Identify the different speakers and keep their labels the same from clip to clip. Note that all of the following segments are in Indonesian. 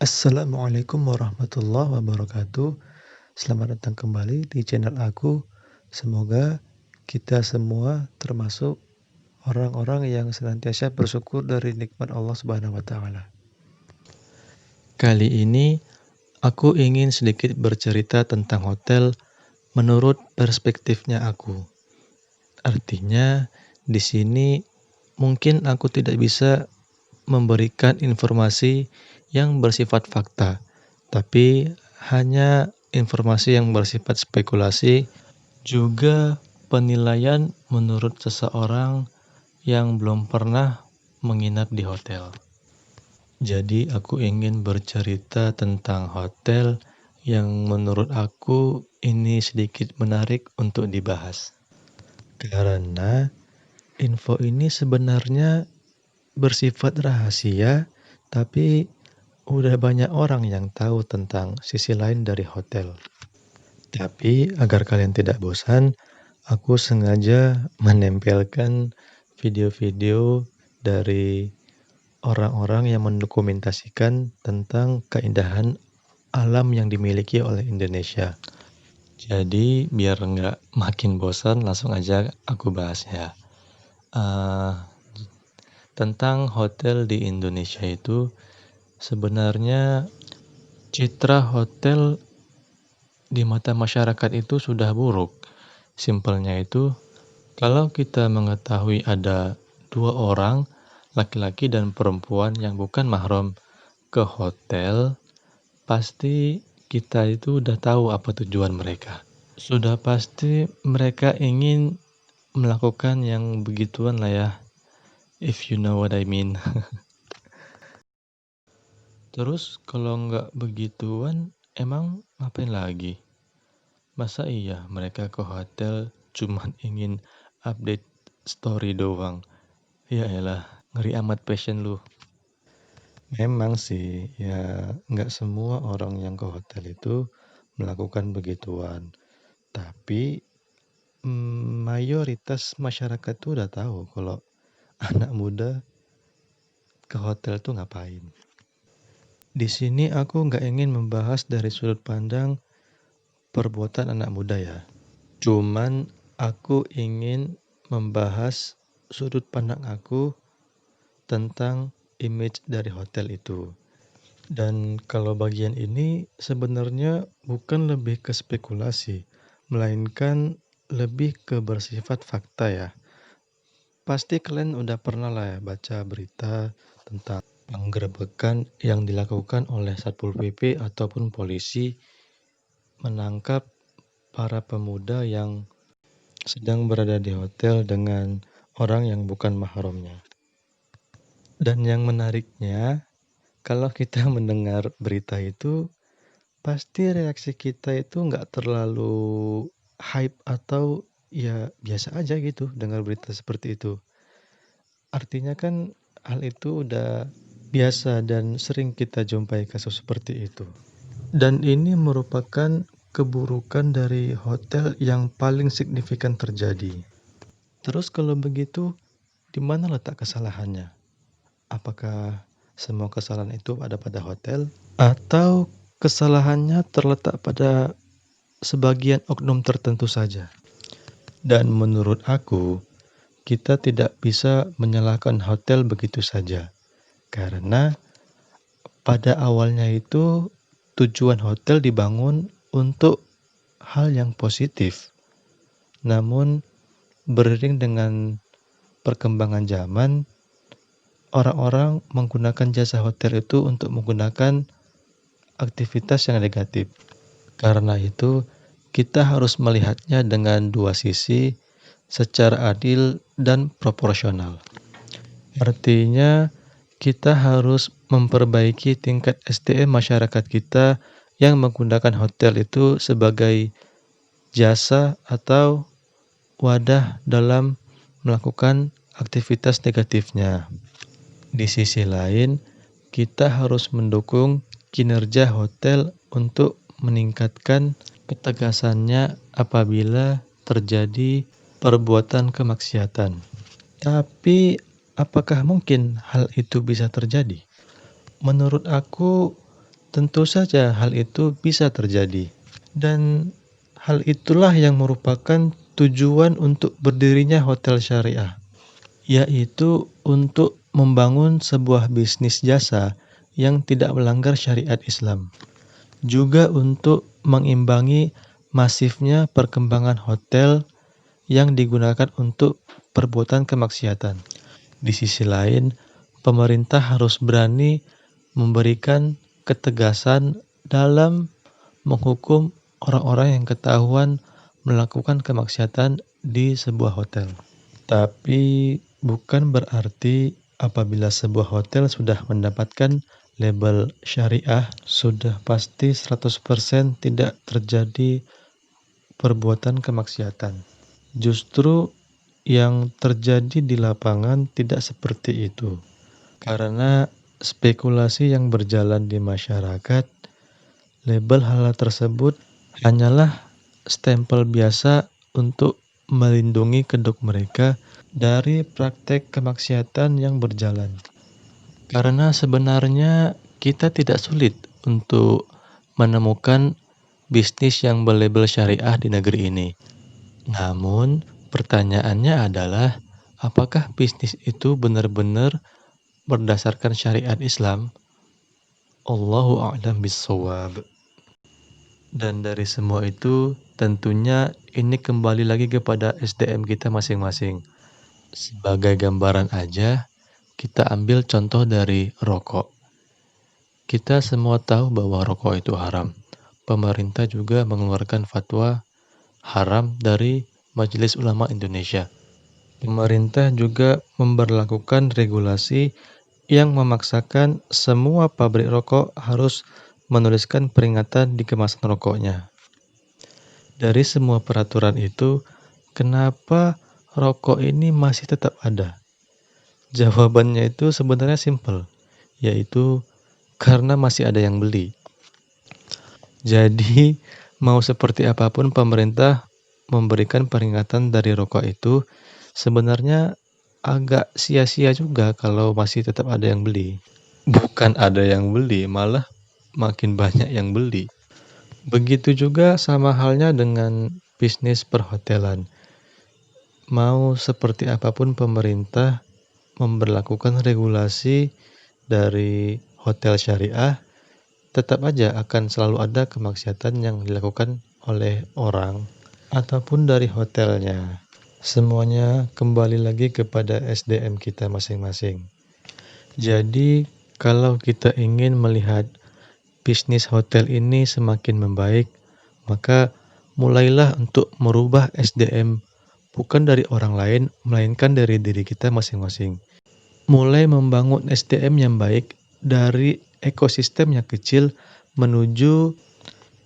Speaker 1: Assalamualaikum warahmatullahi wabarakatuh. Selamat datang kembali di channel aku. Semoga kita semua termasuk orang-orang yang senantiasa bersyukur dari nikmat Allah Subhanahu wa taala. Kali ini aku ingin sedikit bercerita tentang hotel menurut perspektifnya aku. Artinya, di sini mungkin aku tidak bisa memberikan informasi yang bersifat fakta, tapi hanya informasi yang bersifat spekulasi, juga penilaian menurut seseorang yang belum pernah menginap di hotel. Jadi aku ingin bercerita tentang hotel yang menurut aku ini sedikit menarik untuk dibahas. Karena info ini sebenarnya bersifat rahasia, tapi udah banyak orang yang tahu tentang sisi lain dari hotel. Tapi agar kalian tidak bosan, aku sengaja menempelkan video-video dari orang-orang yang mendokumentasikan tentang keindahan alam yang dimiliki oleh Indonesia. Jadi biar nggak makin bosan, langsung aja aku bahas ya. Tentang hotel di Indonesia itu sebenarnya citra hotel di mata masyarakat itu sudah buruk. Simpelnya itu, kalau kita mengetahui ada dua orang, laki-laki dan perempuan yang bukan mahram ke hotel, pasti kita itu udah tahu apa tujuan mereka. Sudah pasti mereka ingin melakukan yang begituan lah ya, if you know what I mean. Terus kalau nggak begituan, emang ngapain lagi? Masa iya mereka ke hotel cuman ingin update story doang? Ya elah, ngeri amat passion lu. Memang sih, ya nggak semua orang yang ke hotel itu melakukan begituan. Tapi mayoritas masyarakat tuh udah tahu kalau anak muda ke hotel tuh ngapain. Di sini aku nggak ingin membahas dari sudut pandang perbuatan anak muda ya. Cuman aku ingin membahas sudut pandang aku tentang image dari hotel itu. Dan kalau bagian ini sebenarnya bukan lebih ke spekulasi, melainkan lebih ke bersifat fakta ya. Pasti kalian udah pernah lah ya baca berita tentang penggerebekan yang dilakukan oleh Satpol PP ataupun polisi menangkap para pemuda yang sedang berada di hotel dengan orang yang bukan mahramnya. Dan yang menariknya, kalau kita mendengar berita itu, pasti reaksi kita itu nggak terlalu hype atau ya biasa aja gitu dengar berita seperti itu. Artinya kan hal itu udah biasa dan sering kita jumpai kasus seperti itu. Dan ini merupakan keburukan dari hotel yang paling signifikan terjadi. Terus kalau begitu, di mana letak kesalahannya? Apakah semua kesalahan itu ada pada hotel? Atau kesalahannya terletak pada sebagian oknum tertentu saja? Dan menurut aku, kita tidak bisa menyalahkan hotel begitu saja. Karena pada awalnya itu tujuan hotel dibangun untuk hal yang positif. Namun beriring dengan perkembangan zaman, orang-orang menggunakan jasa hotel itu untuk menggunakan aktivitas yang negatif. Karena itu, kita harus melihatnya dengan dua sisi secara adil dan proporsional. Artinya, kita harus memperbaiki tingkat SDM masyarakat kita yang menggunakan hotel itu sebagai jasa atau wadah dalam melakukan aktivitas negatifnya. Di sisi lain, kita harus mendukung kinerja hotel untuk meningkatkan ketegasannya apabila terjadi perbuatan kemaksiatan. Tapi, apakah mungkin hal itu bisa terjadi? Menurut aku, Tentu saja hal itu bisa terjadi. Dan hal itulah yang merupakan tujuan untuk berdirinya hotel syariah, yaitu untuk membangun sebuah bisnis jasa yang tidak melanggar syariat Islam. Juga untuk mengimbangi masifnya perkembangan hotel yang digunakan untuk perbuatan kemaksiatan. Di sisi lain, pemerintah harus berani memberikan ketegasan dalam menghukum orang-orang yang ketahuan melakukan kemaksiatan di sebuah hotel. Tapi bukan berarti apabila sebuah hotel sudah mendapatkan label syariah, sudah pasti 100% tidak terjadi perbuatan kemaksiatan. Justru yang terjadi di lapangan tidak seperti itu. Karena spekulasi yang berjalan di masyarakat, label halal tersebut hanyalah stempel biasa untuk melindungi kedok mereka dari praktek kemaksiatan yang berjalan. Karena sebenarnya kita tidak sulit untuk menemukan bisnis yang berlabel syariah di negeri ini. Namun, pertanyaannya adalah, apakah bisnis itu benar-benar berdasarkan syariat Islam? Allahu a'lam bissawab. Dan dari semua itu, tentunya ini kembali lagi kepada SDM kita masing-masing. Sebagai gambaran aja, kita ambil contoh dari rokok. Kita semua tahu bahwa rokok itu haram. Pemerintah juga mengeluarkan fatwa haram dari Majelis Ulama Indonesia. Pemerintah juga memberlakukan regulasi yang memaksakan semua pabrik rokok harus menuliskan peringatan di kemasan rokoknya. Dari semua peraturan itu, kenapa rokok ini masih tetap ada? Jawabannya itu sebenarnya simpel, yaitu karena masih ada yang beli. Jadi, mau seperti apapun pemerintah memberikan peringatan dari rokok itu, sebenarnya agak sia-sia juga kalau masih tetap ada yang beli. Bukan ada yang beli, malah makin banyak yang beli. Begitu juga sama halnya dengan bisnis perhotelan. Mau seperti apapun pemerintah memberlakukan regulasi dari hotel syariah, tetap aja akan selalu ada kemaksiatan yang dilakukan oleh orang ataupun dari hotelnya. Semuanya kembali lagi kepada SDM kita masing-masing. Jadi, kalau kita ingin melihat bisnis hotel ini semakin membaik, maka mulailah untuk merubah SDM, bukan dari orang lain, melainkan dari diri kita masing-masing. Mulai membangun SDM yang baik dari ekosistem yang kecil menuju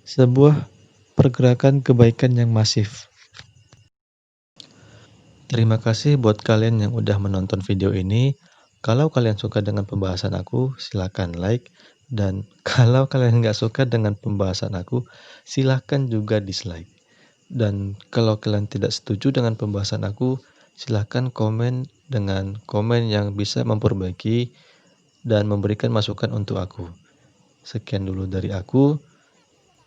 Speaker 1: sebuah pergerakan kebaikan yang masif. Terima kasih buat kalian yang udah menonton video ini. Kalau kalian suka dengan pembahasan aku, silakan like. Dan kalau kalian nggak suka dengan pembahasan aku, silakan juga dislike. Dan kalau kalian tidak setuju dengan pembahasan aku, silakan komen dengan komen yang bisa memperbaiki dan memberikan masukan untuk aku. Sekian dulu dari aku.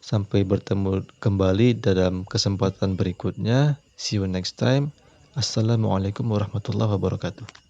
Speaker 1: Sampai bertemu kembali dalam kesempatan berikutnya. See you next time. Assalamualaikum warahmatullahi wabarakatuh.